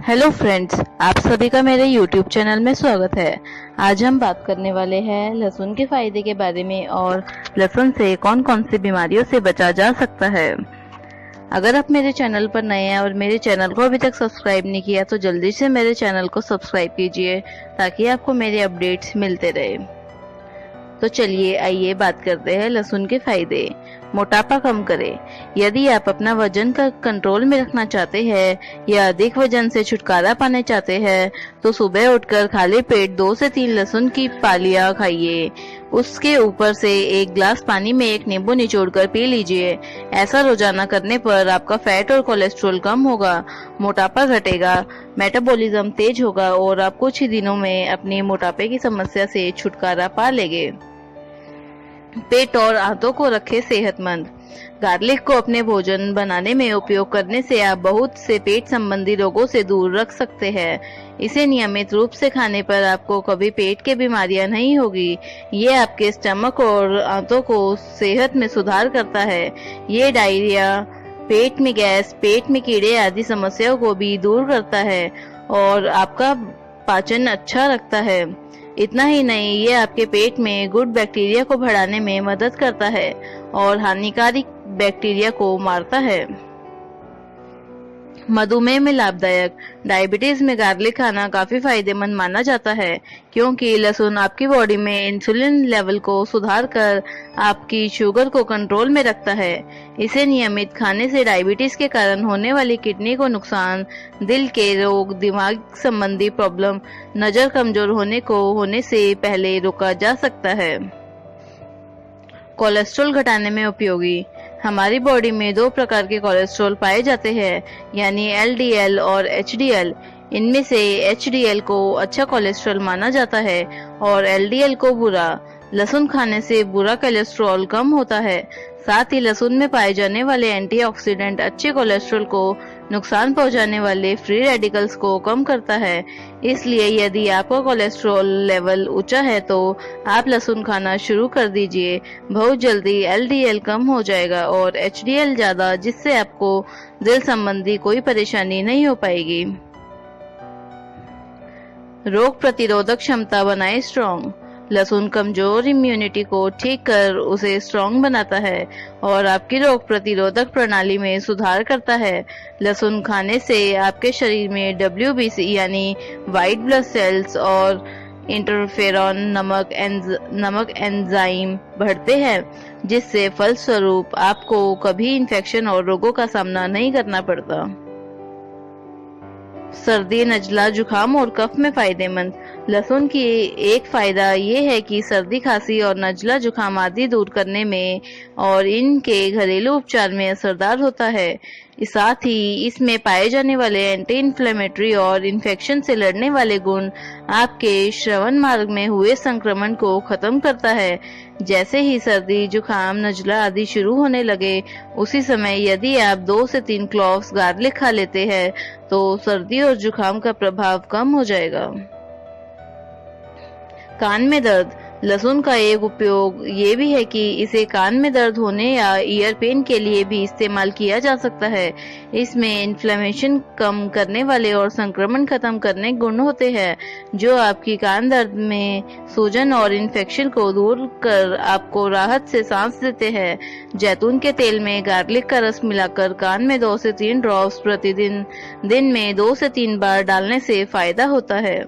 Hello friends, आप सभी का मेरे यूट्यूब चैनल में स्वागत है। आज हम बात करने वाले हैं लहसुन के फायदे के बारे में और लहसुन से कौन कौन सी बीमारियों से बचा जा सकता है। अगर आप मेरे चैनल पर नए हैं और मेरे चैनल को अभी तक सब्सक्राइब नहीं किया तो जल्दी से मेरे चैनल को सब्सक्राइब कीजिए ताकि आपको मेरे अपडेट्स मिलते रहे। तो चलिए आइए बात करते हैं लहसुन के फायदे। मोटापा कम करे। यदि आप अपना वजन का कंट्रोल में रखना चाहते हैं या अधिक वजन से छुटकारा पाना चाहते हैं तो सुबह उठकर खाली पेट 2 से 3 लहसुन की पालियां खाइए। उसके ऊपर से 1 ग्लास पानी में 1 नींबू निचोड़कर पी लीजिए। ऐसा रोजाना करने पर आपका फैट और कोलेस्ट्रॉल कम होगा, मोटापा घटेगा, मेटाबॉलिज्म तेज होगा और आप कुछ ही दिनों में अपनी मोटापे की समस्या से छुटकारा पा लेंगे। पेट और आंतों को रखे सेहतमंद। गार्लिक को अपने भोजन बनाने में उपयोग करने से आप बहुत से पेट संबंधी रोगों से दूर रख सकते हैं। इसे नियमित रूप से खाने पर आपको कभी पेट की बीमारियां नहीं होगी। ये आपके स्टमक और आंतों को सेहत में सुधार करता है। ये डायरिया, पेट में गैस, पेट में कीड़े आदि समस्याओं को भी दूर करता है और आपका पाचन अच्छा रखता है। इतना ही नहीं, ये आपके पेट में गुड बैक्टीरिया को बढ़ाने में मदद करता है और हानिकारक बैक्टीरिया को मारता है। मधुमेह में लाभदायक। डायबिटीज में गार्लिक खाना काफी फायदेमंद माना जाता है क्योंकि लहसुन आपकी बॉडी में इंसुलिन लेवल को सुधार कर आपकी शुगर को कंट्रोल में रखता है। इसे नियमित खाने से डायबिटीज के कारण होने वाली किडनी को नुकसान, दिल के रोग, दिमाग संबंधी प्रॉब्लम, नजर कमजोर होने से पहले रोका जा सकता है। कोलेस्ट्रॉल घटाने में उपयोगी। हमारी बॉडी में 2 प्रकार के कोलेस्ट्रॉल पाए जाते हैं, यानी एलडीएल और एचडीएल। इनमें से एचडीएल को अच्छा कोलेस्ट्रॉल माना जाता है और एलडीएल को बुरा। लहसुन खाने से बुरा कोलेस्ट्रॉल कम होता है। साथ ही लहसुन में पाए जाने वाले एंटीऑक्सीडेंट अच्छे कोलेस्ट्रॉल को नुकसान पहुंचाने वाले फ्री रेडिकल्स को कम करता है। इसलिए यदि आपका कोलेस्ट्रॉल लेवल ऊंचा है तो आप लहसुन खाना शुरू कर दीजिए। बहुत जल्दी एलडीएल कम हो जाएगा और एचडीएल ज्यादा, जिससे आपको दिल संबंधी कोई परेशानी नहीं हो पाएगी। रोग प्रतिरोधक क्षमता बनाए स्ट्रॉन्ग। लहसुन कमजोर इम्यूनिटी को ठीक कर उसे स्ट्रॉन्ग बनाता है और आपकी रोग प्रतिरोधक प्रणाली में सुधार करता है। लहसुन खाने से आपके शरीर में WBC यानी व्हाइट ब्लड सेल्स और इंटरफेरॉन नमक एंजाइम बढ़ते हैं, जिससे फलस्वरूप आपको कभी इन्फेक्शन और रोगों का सामना नहीं करना पड़ता। सर्दी, नजला, जुखाम और कफ में फायदेमंद। लहसुन की एक फायदा ये है कि सर्दी, खांसी और नजला, जुखाम आदि दूर करने में और इनके घरेलू उपचार में असरदार होता है। साथ ही इसमें पाए जाने वाले एंटी इन्फ्लेमेटरी और इन्फेक्शन से लड़ने वाले गुण आपके श्वसन मार्ग में हुए संक्रमण को खत्म करता है। जैसे ही सर्दी, जुखाम, नजला आदि शुरू होने लगे, उसी समय यदि आप 2 से 3 क्लॉव्स गार्लिक खा लेते हैं तो सर्दी और जुखाम का प्रभाव कम हो जाएगा। कान में दर्द। लहसुन का एक उपयोग ये भी है कि इसे कान में दर्द होने या ईयर पेन के लिए भी इस्तेमाल किया जा सकता है। इसमें इन्फ्लेमेशन कम करने वाले और संक्रमण खत्म करने गुण होते हैं, जो आपकी कान दर्द में सूजन और इन्फेक्शन को दूर कर आपको राहत से सांस देते हैं। जैतून के तेल में गार्लिक का रस मिलाकर कान में 2 से 3 ड्रॉप्स प्रतिदिन दिन में 2 से 3 बार डालने से फायदा होता है।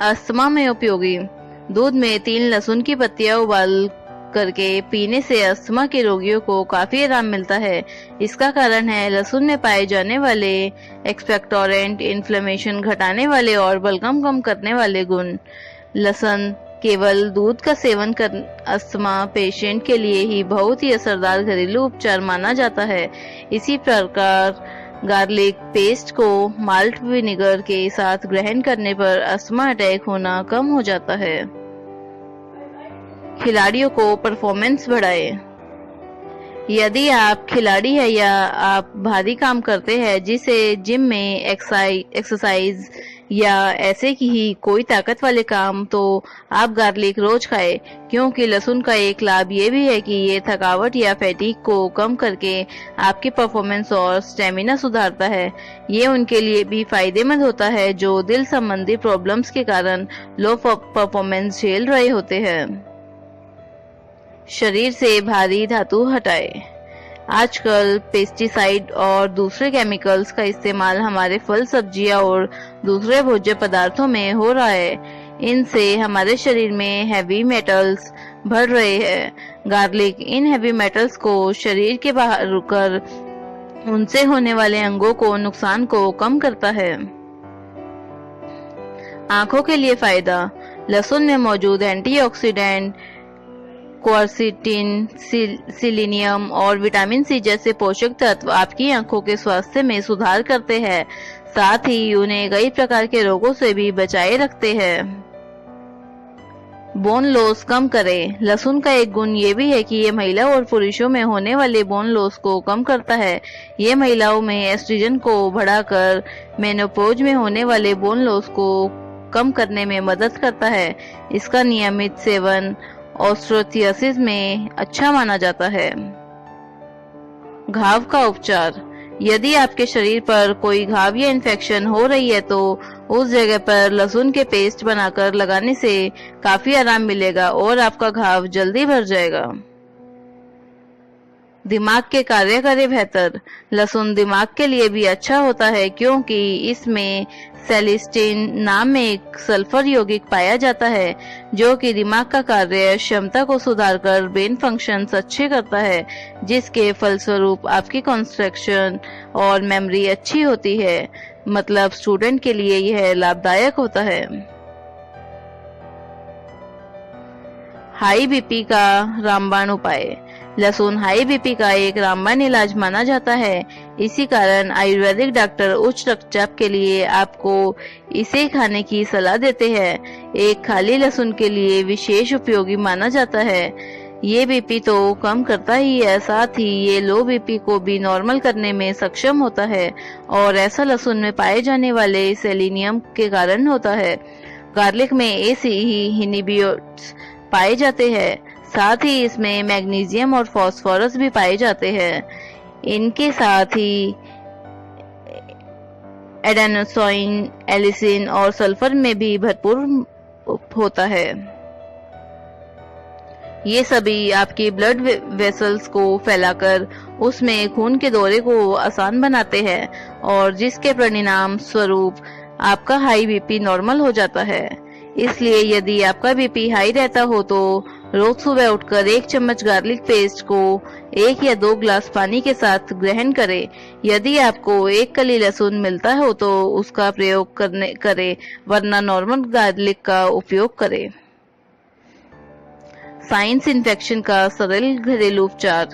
अस्थमा में उपयोगी। दूध में 3 लहसुन की पत्तियां उबाल करके पीने से अस्थमा के रोगियों को काफी आराम मिलता है। इसका कारण है लहसुन में पाए जाने वाले एक्सपेक्टोरेंट, इन्फ्लेमेशन घटाने वाले और बलगम कम करने वाले गुण। लहसुन केवल दूध का सेवन कर अस्थमा पेशेंट के लिए ही बहुत ही असरदार घरेलू उपचार माना जाता है। इसी प्रकार गार्लिक पेस्ट को माल्ट विनेगर के साथ ग्रहण करने पर अस्थमा अटैक होना कम हो जाता है। खिलाड़ियों को परफॉर्मेंस बढ़ाए। यदि आप खिलाड़ी हैं या आप भारी काम करते हैं जिसे जिम में एक्सरसाइज या ऐसे की ही कोई ताकत वाले काम, तो आप गार्लिक रोज खाएं, क्योंकि लहसुन का एक लाभ ये भी है कि ये थकावट या फैटीग को कम करके आपकी परफॉर्मेंस और स्टेमिना सुधारता है। ये उनके लिए भी फायदेमंद होता है जो दिल संबंधी प्रॉब्लम्स के कारण लो परफॉर्मेंस झेल रहे होते हैं। शरीर से भारी धातु हटाए। आजकल पेस्टिसाइड और दूसरे केमिकल्स का इस्तेमाल हमारे फल, सब्जियां और दूसरे भोज्य पदार्थों में हो रहा है। इनसे हमारे शरीर में हैवी मेटल्स भर रहे हैं। गार्लिक इन हैवी मेटल्स को शरीर के बाहर रुककर उनसे होने वाले अंगों को नुकसान को कम करता है। आंखों के लिए फायदा। लहसुन में मौजूद एंटीऑक्सीडेंट, क्वारसिटिन, सिलीनियम और विटामिन सी जैसे पोषक तत्व आपकी आंखों के स्वास्थ्य में सुधार करते हैं, साथ ही उन्हें कई प्रकार के रोगों से भी बचाए रखते हैं। बोन लॉस कम करें। लहसुन का एक गुण ये भी है कि ये महिला और पुरुषों में होने वाले बोन लॉस को कम करता है। ये महिलाओं में एस्ट्रोजन को बढ़ाकर मेनोपॉज में होने वाले बोन लॉस को कम करने में मदद करता है। इसका नियमित सेवन ऑस्टियोआर्थराइटिस में अच्छा माना जाता है। घाव का उपचार। यदि आपके शरीर पर कोई घाव या इन्फेक्शन हो रही है तो उस जगह पर लहसुन के पेस्ट बनाकर लगाने से काफी आराम मिलेगा और आपका घाव जल्दी भर जाएगा। दिमाग के कार्य करे बेहतर। लहसुन दिमाग के लिए भी अच्छा होता है क्योंकि इसमें सेलिस्टिन नाम में एक सल्फर यौगिक पाया जाता है जो कि दिमाग का कार्य क्षमता को सुधारकर ब्रेन फंक्शंस अच्छे करता है, जिसके फलस्वरूप आपकी कंसंट्रेशन और मेमोरी अच्छी होती है। मतलब स्टूडेंट के लिए यह लाभदायक होता है। हाई बीपी का रामबाण उपाय। लहसुन हाई बीपी का एक रामबाण इलाज माना जाता है। इसी कारण आयुर्वेदिक डॉक्टर उच्च रक्तचाप के लिए आपको इसे खाने की सलाह देते हैं। एक खाली लहसुन के लिए विशेष उपयोगी माना जाता है। ये बीपी तो कम करता ही है, साथ ही ये लो बीपी को भी नॉर्मल करने में सक्षम होता है और ऐसा लहसुन में पाए जाने वाले सेलेनियम के कारण होता है। गार्लिक में ऐसे ही इनहिबिटर्स पाए जाते हैं, साथ ही इसमें मैग्नीशियम और फास्फोरस भी पाए जाते हैं। इनके साथ ही एडेनोसाइन, एलिसिन और सल्फर में भी भरपूर होता है। ये सभी आपकी ब्लड वेसल्स को फैलाकर उसमें खून के दौरे को आसान बनाते हैं और जिसके परिणाम स्वरूप आपका हाई बीपी नॉर्मल हो जाता है। इसलिए यदि आपका बीपी हाई रहता हो तो रोज सुबह उठकर 1 चम्मच गार्लिक पेस्ट को 1 या 2 ग्लास पानी के साथ ग्रहण करें। यदि आपको 1 कली लहसुन मिलता हो तो उसका प्रयोग करें, वरना नॉर्मल गार्लिक का उपयोग करें। साइनस इन्फेक्शन का सरल घरेलू उपचार।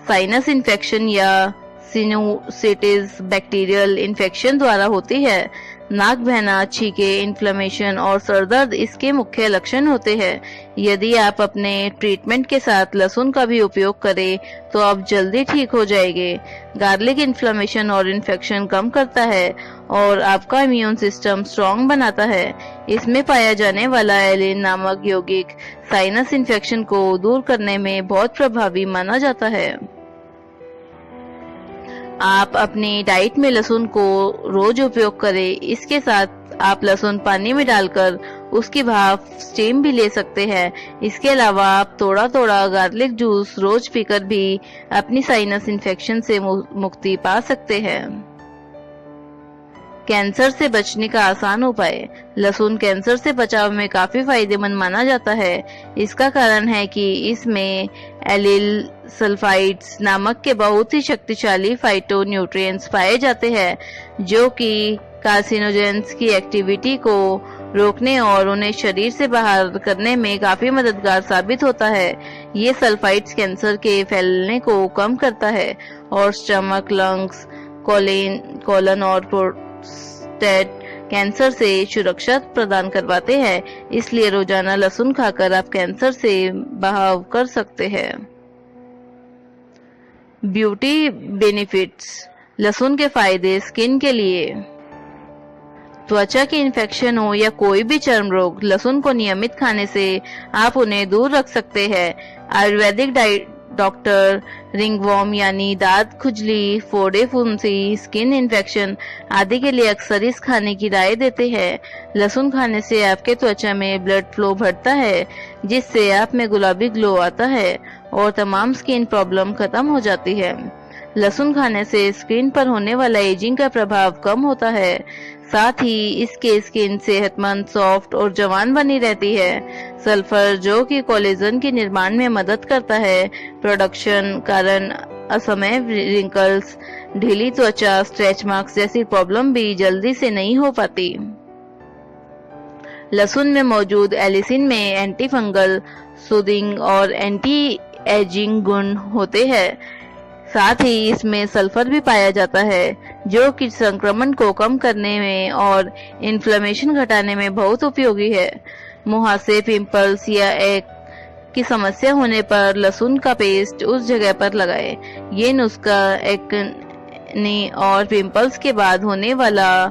साइनस इन्फेक्शन या सिनुसाइटिस बैक्टीरियल इन्फेक्शन द्वारा होती है। नाक बहना, छींके, इन्फ्लेमेशन और सरदर्द इसके मुख्य लक्षण होते हैं। यदि आप अपने ट्रीटमेंट के साथ लहसुन का भी उपयोग करें तो आप जल्दी ठीक हो जाएंगे। गार्लिक इन्फ्लेमेशन और इन्फेक्शन कम करता है और आपका इम्यून सिस्टम स्ट्रॉन्ग बनाता है। इसमें पाया जाने वाला एलिन नामक यौगिक साइनस इन्फेक्शन को दूर करने में बहुत प्रभावी माना जाता है। आप अपनी डाइट में लहसुन को रोज उपयोग करें। इसके साथ आप लहसुन पानी में डालकर उसकी भाप स्टीम भी ले सकते हैं। इसके अलावा आप थोड़ा थोड़ा गार्लिक जूस रोज पीकर भी अपनी साइनस इन्फेक्शन से मुक्ति पा सकते हैं। कैंसर से बचने का आसान उपाय। लहसुन कैंसर से बचाव में काफी फायदेमंद माना जाता है। इसका कारण है कि इसमें एलिल सल्फाइड्स नामक के बहुत ही शक्तिशाली फाइटो न्यूट्रिएंट्स पाए जाते हैं जो कि कार्सिनोजेंस की एक्टिविटी को रोकने और उन्हें शरीर से बाहर करने में काफी मददगार साबित होता है। ये सल्फाइड्स कैंसर के फैलने को कम करता है और स्टमक, लंग्स, कोलन और प्रोस्टेट कैंसर से सुरक्षा प्रदान करवाते हैं। इसलिए रोजाना लहसुन खाकर आप कैंसर से बचाव कर सकते हैं। Beauty benefits. लहसुन के फायदे स्किन के लिए। त्वचा की इन्फेक्शन हो या कोई भी चर्म रोग, लहसुन को नियमित खाने से आप उन्हें दूर रख सकते हैं। आयुर्वेदिक डॉक्टर रिंगवॉर्म यानी दांत खुजली, फोड़े फुंसी, स्किन इन्फेक्शन आदि के लिए अक्सर इस खाने की राय देते हैं। लहसुन खाने से आपके त्वचा में ब्लड फ्लो बढ़ता है, जिससे आप में गुलाबी ग्लो आता है और तमाम स्किन प्रॉब्लम खत्म हो जाती है। लहसुन खाने से स्किन पर होने वाला एजिंग का प्रभाव कम होता है, साथ ही इसके स्किन सेहतमंद, सॉफ्ट और जवान बनी रहती है। सल्फर, जो कि कोलेजन के निर्माण में मदद करता है, प्रोडक्शन कारण असमय रिंकल्स, ढीली त्वचा, स्ट्रेच मार्क्स जैसी प्रॉब्लम भी जल्दी से नहीं हो पाती। लहसुन में मौजूद एलिसिन में एंटी फंगल, सूदिंग और एंटी एजिंग गुण होते हैं। साथ ही इसमें सल्फर भी पाया जाता है, जो कि संक्रमण को कम करने में और इन्फ्लेमेशन घटाने में बहुत उपयोगी है। मुहासे, पिंपल्स या एक की समस्या होने पर लहसुन का पेस्ट उस जगह पर लगाएं। ये नुस्खा एक्ने और पिंपल्स के बाद होने वाला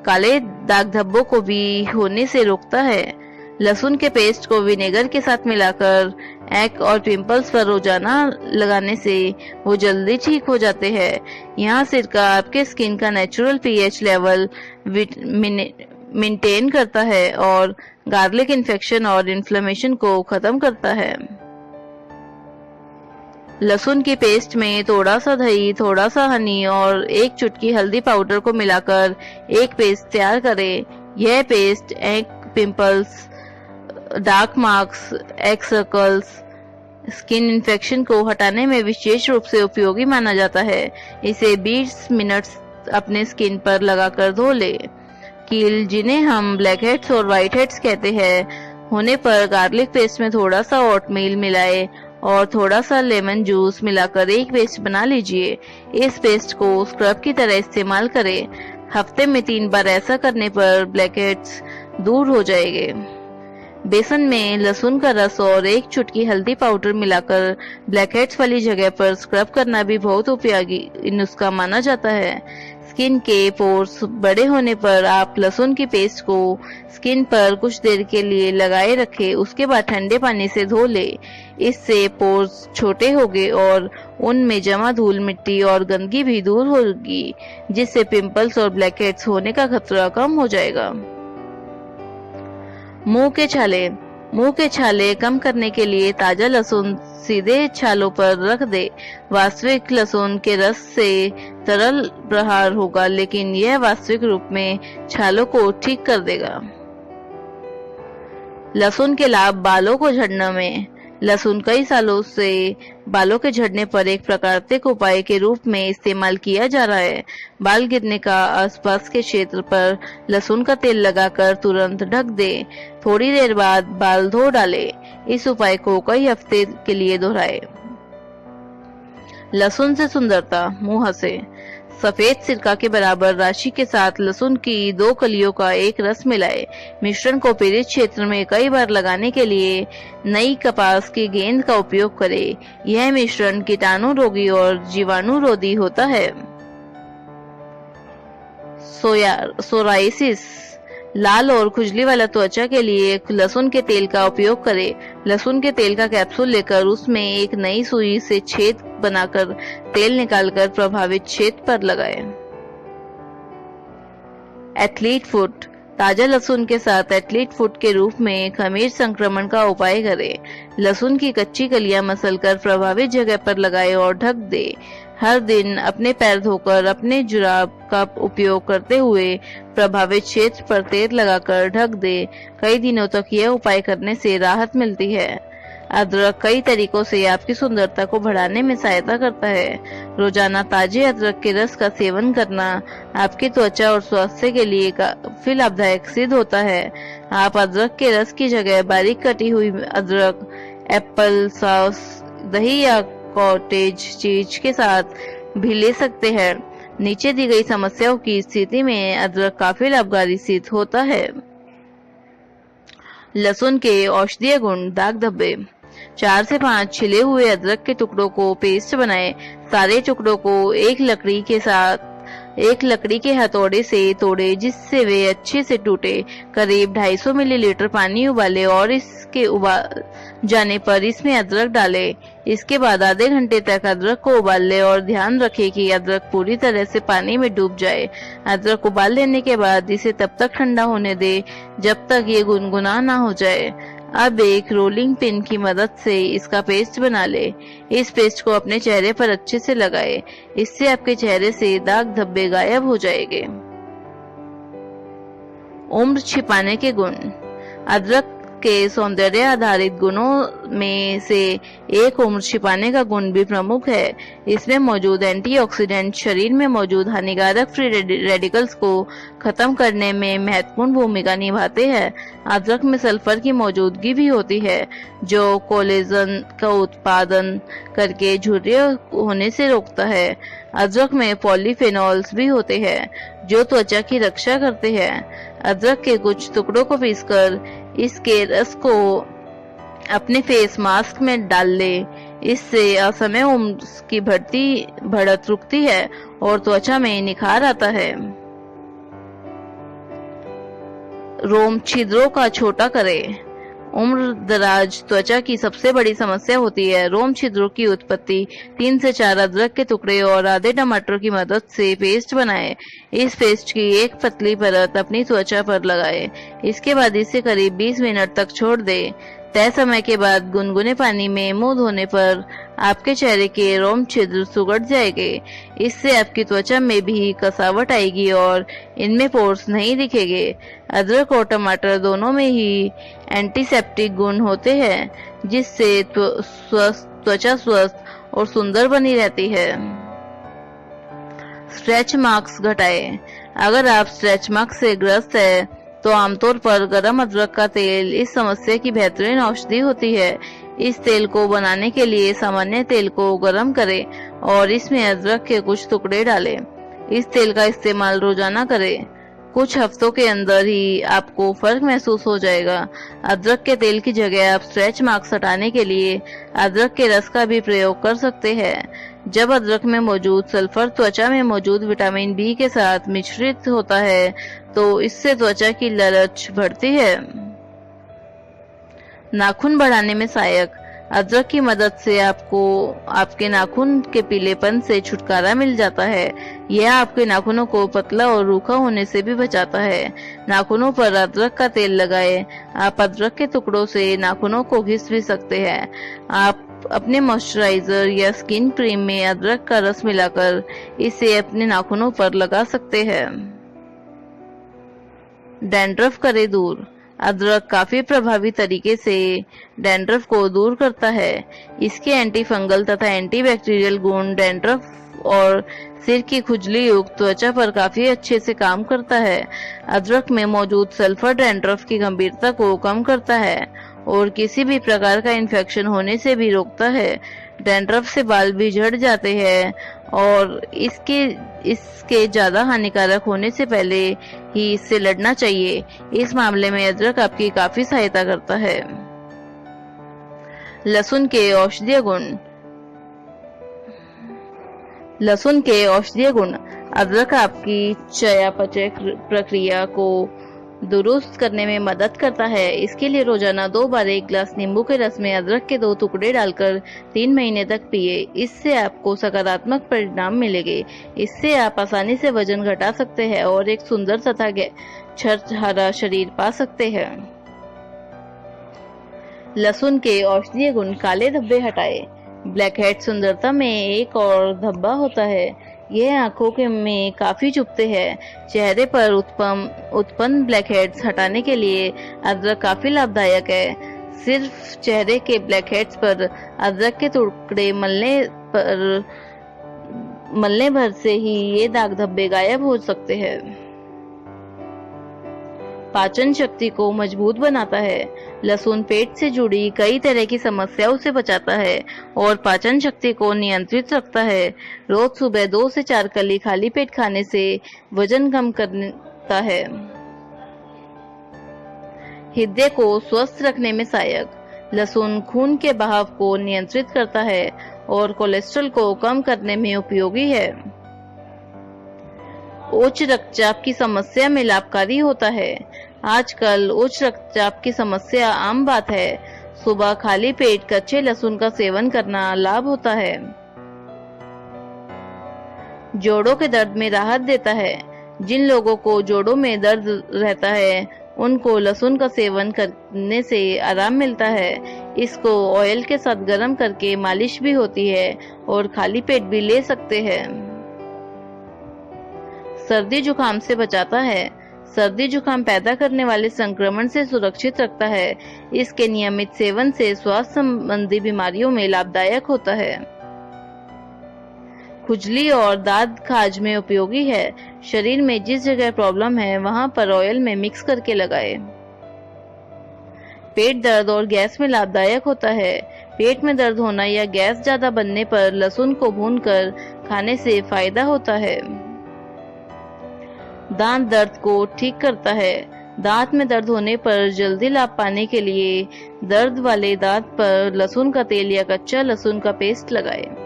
काले दाग धब्बों को भी होने से रोकता है। लहसुन के पेस्ट को विनेगर के साथ मिलाकर एक्ने और पिंपल्स पर रोजाना लगाने से वो जल्दी ठीक हो जाते हैं। यहाँ सिरका आपके स्किन का नेचुरल पीएच लेवल मेंटेन करता है और गार्लिक इन्फेक्शन और इन्फ्लेमेशन को खत्म करता है। लहसुन की पेस्ट में थोड़ा सा दही, थोड़ा सा हनी और एक चुटकी हल्दी पाउडर को मिलाकर एक पेस्ट तैयार करें। यह paste acne, pimples, dark marks, acne circles, skin infection को हटाने में विशेष रूप से उपयोगी माना जाता है। इसे 20 मिनट अपने स्किन पर लगाकर धो ले। कील, जिन्हें हम ब्लैक हेड्स और व्हाइट हेड्स कहते हैं, होने पर गार्लिक पेस्ट में थोड़ा सा ओटमील मिलाएं और थोड़ा सा लेमन जूस मिलाकर एक पेस्ट बना लीजिए। इस पेस्ट को स्क्रब की तरह इस्तेमाल करें। हफ्ते में 3 बार ऐसा करने पर ब्लैक हेड्स दूर हो जाएंगे। बेसन में लहसुन का रस और एक चुटकी हल्दी पाउडर मिलाकर ब्लैक हेड्स वाली जगह पर स्क्रब करना भी बहुत उपयोगी नुस्खा माना जाता है। स्किन के पोर्स बड़े होने पर आप लहसुन की पेस्ट को स्किन पर कुछ देर के लिए लगाए रखें, उसके बाद ठंडे पानी से धो ले। इससे पोर्स छोटे होंगे और उनमें जमा धूल, मिट्टी और गंदगी भी दूर होगी, जिससे पिंपल्स और ब्लैक हेड्स होने का खतरा कम हो जाएगा। मुंह के छाले कम करने के लिए ताजा लहसुन सीधे छालों पर रख दे। वास्तविक लहसुन के रस से तरल प्रहार होगा, लेकिन यह वास्तविक रूप में छालों को ठीक कर देगा। लहसुन के लाभ बालों को झड़ने में। लहसुन कई सालों से बालों के झड़ने पर एक प्राकृतिक उपाय के रूप में इस्तेमाल किया जा रहा है। बाल गिरने का आसपास के क्षेत्र पर लहसुन का तेल लगाकर तुरंत ढक दे। थोड़ी देर बाद बाल धो डाले। इस उपाय को कई हफ्ते के लिए दोहराए। लहसुन से सुंदरता। मुंह से सफेद सिरका के बराबर राशि के साथ लहसुन की 2 कलियों का एक रस मिलाए। मिश्रण को पीड़ित क्षेत्र में कई बार लगाने के लिए नई कपास की गेंद का उपयोग करें। यह मिश्रण कीटाणु रोधी और जीवाणु रोधी होता है। सोराइसिस, लाल और खुजली वाला त्वचा के लिए लहसुन के तेल का उपयोग करें। लहसुन के तेल का कैप्सूल लेकर उसमें एक नई सुई से छेद बनाकर तेल निकालकर प्रभावित छेद पर लगाएं। एथलीट फुट, ताजा लहसुन के साथ एथलीट फुट के रूप में खमीर संक्रमण का उपाय करें। लहसुन की कच्ची कलियां मसलकर प्रभावित जगह पर लगाएं और ढक दे। हर दिन अपने पैर धोकर अपने जुराब का उपयोग करते हुए प्रभावित क्षेत्र पर तेल लगाकर ढक दे। कई दिनों तक यह उपाय करने से राहत मिलती है। अदरक कई तरीकों से आपकी सुंदरता को बढ़ाने में सहायता करता है। रोजाना ताजे अदरक के रस का सेवन करना आपकी त्वचा और स्वास्थ्य के लिए काफी लाभदायक सिद्ध होता है। आप अदरक के रस की जगह बारीक कटी हुई अदरक, एप्पल सॉस, दही या कॉटेज चीज के साथ भी ले सकते हैं। नीचे दी गई समस्याओं की स्थिति में अदरक काफी लाभकारी सिद्ध होता है। लहसुन के औषधीय गुण। दाग धब्बे। 4 से 5 छिले हुए अदरक के टुकड़ों को पेस्ट बनाएं। सारे टुकड़ों को एक लकड़ी के साथ एक लकड़ी के हथौड़े से तोड़े जिससे वे अच्छे से टूटे। करीब 250 मिलीलीटर पानी उबाले और इसके उबाल जाने पर इसमें अदरक डाले। इसके बाद आधे घंटे तक अदरक को उबाल ले और ध्यान रखें कि अदरक पूरी तरह से पानी में डूब जाए। अदरक उबाल लेने के बाद इसे तब तक ठंडा होने दे जब तक ये गुनगुना ना हो जाए। अब एक रोलिंग पिन की मदद से इसका पेस्ट बना ले। इस पेस्ट को अपने चेहरे पर अच्छे से लगाए। इससे आपके चेहरे से दाग धब्बे गायब हो जाएंगे। उम्र छिपाने के गुण। अदरक के सौंदर्य आधारित गुणों में से एक उम्र छिपाने का गुण भी प्रमुख है। इसमें मौजूद एंटीऑक्सीडेंट शरीर में मौजूद हानिकारक फ्री रेडिकल्स को खत्म करने में महत्वपूर्ण भूमिका निभाते हैं। अदरक में सल्फर की मौजूदगी भी होती है जो कोलेजन का उत्पादन करके झुर्रियां होने से रोकता है। अदरक में पॉलीफेनॉल्स भी होते हैं जो त्वचा की रक्षा करते हैं। अदरक के कुछ टुकड़ों को पीसकर इसके रस को अपने फेस मास्क में डाल ले। इससे असमय उम्र की बढ़त रुकती है और त्वचा में निखार आता है। रोम छिद्रों का छोटा करें। उम्र दराज त्वचा की सबसे बड़ी समस्या होती है। रोम छिद्रों की उत्पत्ति 3 से 4 अदरक के टुकड़े और आधे टमाटर की मदद से पेस्ट बनाएं। इस पेस्ट की एक पतली परत अपनी त्वचा पर लगाएं। इसके बाद इसे करीब 20 मिनट तक छोड़ दें। तय समय के बाद गुनगुने पानी में मुंह धोने पर आपके चेहरे के रोम छिद्र सुगड़ जाएंगे। इससे आपकी त्वचा में भी कसावट आएगी और इनमें पोर्स नहीं दिखेंगे। अदरक और टमाटर दोनों में ही एंटीसेप्टिक गुण होते हैं जिससे त्वचा स्वस्थ और सुंदर बनी रहती है। स्ट्रेच मार्क्स घटाएं। अगर आप स्ट्रेच मार्क से ग्रस्त है तो आमतौर पर गरम अदरक का तेल इस समस्या की बेहतरीन औषधि होती है। इस तेल को बनाने के लिए सामान्य तेल को गरम करें और इसमें अदरक के कुछ टुकड़े डालें। इस तेल का इस्तेमाल रोजाना करें। कुछ हफ्तों के अंदर ही आपको फर्क महसूस हो जाएगा। अदरक के तेल की जगह आप स्ट्रेच मार्क्स हटाने के लिए अदरक के रस का भी प्रयोग कर सकते हैं। जब अदरक में मौजूद सल्फर त्वचा में मौजूद विटामिन बी के साथ मिश्रित होता है तो इससे त्वचा की ललच बढ़ती है। नाखून बढ़ाने में सहायक। अदरक की मदद से आपको आपके नाखून के पीलेपन से छुटकारा मिल जाता है। यह आपके नाखूनों को पतला और रूखा होने से भी बचाता है। नाखूनों पर अदरक का तेल लगाएं। आप अदरक के टुकड़ों से नाखूनों को घिस भी सकते हैं। आप अपने मॉइस्चराइजर या स्किन क्रीम में अदरक का रस मिलाकर इसे अपने नाखूनों पर लगा सकते हैं। डैंड्रफ करे दूर। अदरक काफी प्रभावी तरीके से डैंड्रफ को दूर करता है। इसके एंटी फंगल तथा एंटी बैक्टीरियल गुण डैंड्रफ और सिर की खुजली युक्त त्वचा पर काफी अच्छे से काम करता है। अदरक में मौजूद सल्फर डैंड्रफ की गंभीरता को कम करता है और किसी भी प्रकार का इन्फेक्शन होने से भी रोकता है। डैंड्रफ से बाल भी झड़ जाते हैं और इसके ज्यादा हानिकारक होने से पहले ही इससे लड़ना चाहिए। इस मामले में अदरक आपकी काफी सहायता करता है। लहसुन के औषधीय गुण। लहसुन के औषधीय गुण। अदरक आपकी चयापचय प्रक्रिया को दुरुस्त करने में मदद करता है। इसके लिए रोजाना 2 बार 1 गिलास नींबू के रस में अदरक के 2 टुकड़े डालकर 3 महीने तक पिए। इससे आपको सकारात्मक परिणाम मिलेंगे। इससे आप आसानी से वजन घटा सकते हैं और एक सुंदर तथा छरहरा शरीर पा सकते हैं। लहसुन के औषधीय गुण। काले धब्बे हटाए। ब्लैक हेड सुंदरता में एक और धब्बा होता है। यह आंखों में काफी चुभते हैं। चेहरे पर उत्पन्न ब्लैक हेड्स हटाने के लिए अदरक काफी लाभदायक है। सिर्फ चेहरे के ब्लैक हेड्स पर अदरक के टुकड़े मलने भर से ही ये दाग धब्बे गायब हो सकते हैं। पाचन शक्ति को मजबूत बनाता है। लहसुन पेट से जुड़ी कई तरह की समस्याओं से बचाता है और पाचन शक्ति को नियंत्रित रखता है। रोज सुबह 2 से 4 कली खाली पेट खाने से वजन कम करता है। हृदय को स्वस्थ रखने में सहायक। लहसुन खून के बहाव को नियंत्रित करता है और कोलेस्ट्रॉल को कम करने में उपयोगी है। उच्च रक्तचाप की समस्या में लाभकारी होता है। आजकल उच्च रक्तचाप की समस्या आम बात है। सुबह खाली पेट कच्चे लहसुन का सेवन करना लाभ होता है। जोड़ों के दर्द में राहत देता है। जिन लोगों को जोड़ों में दर्द रहता है उनको लहसुन का सेवन करने से आराम मिलता है। इसको ऑयल के साथ गर्म करके मालिश भी होती है और खाली पेट भी ले सकते हैं। सर्दी जुकाम से बचाता है। सर्दी जुकाम पैदा करने वाले संक्रमण से सुरक्षित रखता है। इसके नियमित सेवन से स्वास्थ्य संबंधी बीमारियों में लाभदायक होता है। खुजली और दांत खाज में उपयोगी है। शरीर में जिस जगह प्रॉब्लम है वहां पर ऑयल में मिक्स करके लगाएं। पेट दर्द और गैस में लाभदायक होता है। पेट में दर्द होना या गैस ज्यादा बनने पर लहसुन को भूनकर खाने से फायदा होता है। दांत दर्द को ठीक करता है। दांत में दर्द होने पर जल्दी लाभ पाने के लिए दर्द वाले दांत पर लहसुन का तेल या कच्चा लहसुन का पेस्ट लगाएं।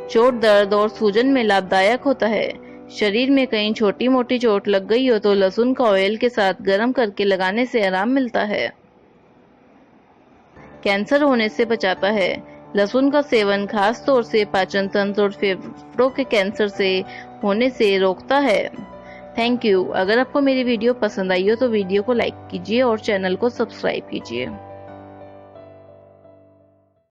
चोट दर्द और सूजन में लाभदायक होता है। शरीर में कहीं छोटी मोटी चोट लग गई हो तो लहसुन का ऑयल के साथ गर्म करके लगाने से आराम मिलता है। कैंसर होने से बचाता है। लहसुन का सेवन खास तौर से पाचन तंत्र और फेफड़ों के कैंसर से होने से रोकता है। Thank you. अगर आपको मेरी वीडियो पसंद आई हो तो वीडियो को लाइक कीजिए और चैनल को सब्सक्राइब कीजिए।